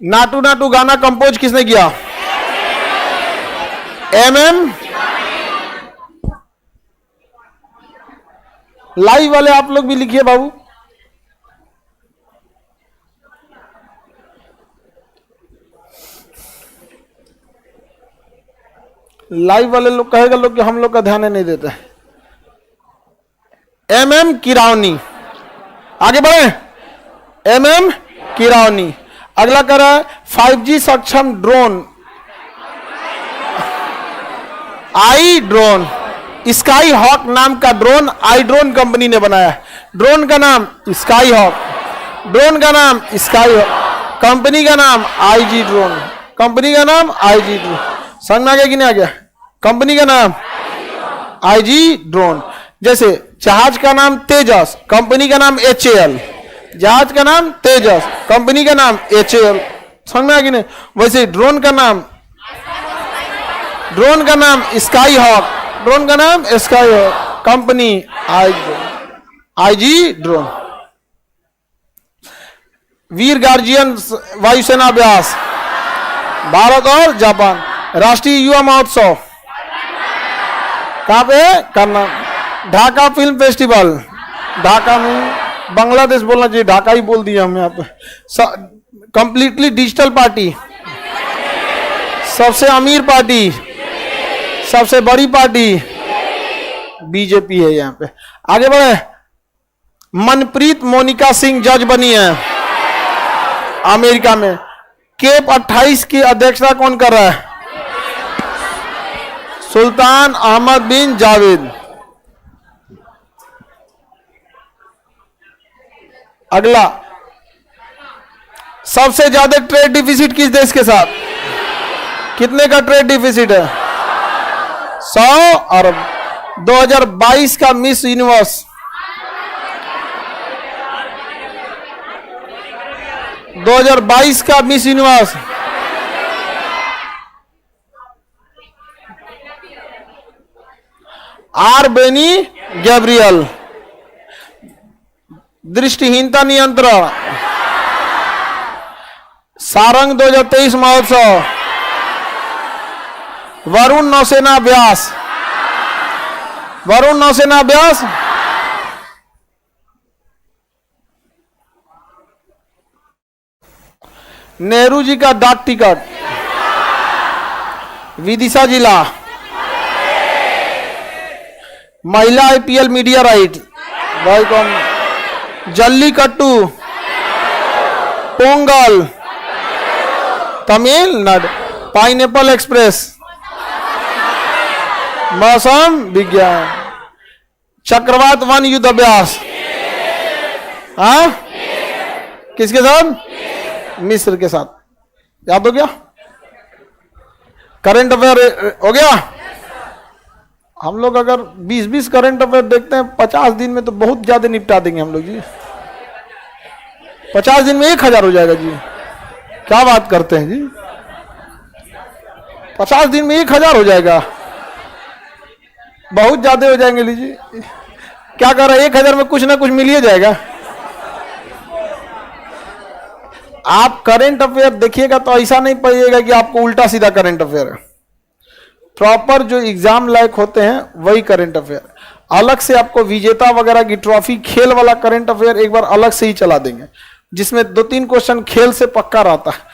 नाटू नाटू गाना कंपोज किसने किया? MM। लाइव वाले आप लोग भी लिखिए बाबू। लाइव वाले लोग कहेगा लोग कि हम लोग का ध्यान नहीं देते। MM किरावनी। आगे बढ़े। MM किरावनी। अगला कर रहा है 5G सक्षम ड्रोन, आई ड्रोन। स्काई हॉक नाम का ड्रोन आई ड्रोन कंपनी ने बनाया है। ड्रोन का नाम स्काई हॉक, ड्रोन का नाम स्काई हॉक, कंपनी का नाम IG ड्रोन, कंपनी का नाम IG ड्रोन। समझ में आ गया कि नहीं आ गया? कंपनी का नाम IG ड्रोन। जैसे जहाज का नाम तेजस, कंपनी का नाम HAL। जहाज का नाम तेजस, कंपनी का नाम HAL। समझ में आ गया नहीं? वैसे ड्रोन का नाम स्काई हॉक, ड्रोन का नाम sky hawk, company IG drone. Veer guardian वायुसेना अभ्यास, भारत और जापान। राष्ट्रीय युवा महोत्सव कहां पे? करना। ढाका फिल्म फेस्टिवल, ढाका में, बांग्लादेश बोलना चाहिए, ढाका ही बोल दिया हम यहाँ पे। कंप्लीटली डिजिटल पार्टी, सबसे अमीर पार्टी, सबसे बड़ी पार्टी बीजेपी है यहाँ पे। आगे बढ़े। मनप्रीत मोनिका सिंह जज बनी है अमेरिका में। केप 28 की अध्यक्षता कौन कर रहा है? सुल्तान अहमद बिन जावेद। अगला, सबसे ज्यादा ट्रेड डिफिसिट किस देश के साथ? कितने का ट्रेड डिफिसिट है? 100 अरब। 2022 का मिस यूनिवर्स, 2022 का Miss Universe R'Bonney Gabriel. दृष्टिहीनता नियंत्रण, सारंग 2023 महोत्सव, वरुण नौसेना अभ्यास, वरुण नौसेना अभ्यास, नेहरू जी का डाक टिकट, विदिशा जिला, महिला आईपीएल मीडिया राइट, भाई कौन, जल्लीकट्टू, पोंगल, तमिलनाडु, पाइनएप्पल एक्सप्रेस, मौसम विज्ञान, चक्रवात वन युद्ध अभ्यास, हाँ किसके साथ? मिस्र के साथ। याद हो गया? करंट अफेयर हो गया। हम लोग अगर 20-20 करंट अफेयर देखते हैं 50 दिन में तो बहुत ज्यादा निपटा देंगे हम लोग जी। 50 दिन में 1000 हो जाएगा जी। क्या बात करते हैं जी, 50 दिन में 1000 हो जाएगा, बहुत ज्यादा हो जाएंगे। लीजिए क्या कर रहा है, 1000 में कुछ ना कुछ मिल ही जाएगा। आप करंट अफेयर देखिएगा तो ऐसा नहीं पड़ेगा कि आपको उल्टा सीधा करंट अफेयर है। प्रॉपर जो एग्जाम लायक होते हैं वही करंट अफेयर। अलग से आपको विजेता वगैरह की ट्रॉफी, खेल वाला करंट अफेयर एक बार अलग से ही चला देंगे, जिसमें 2-3 क्वेश्चन खेल से पक्का रहता है।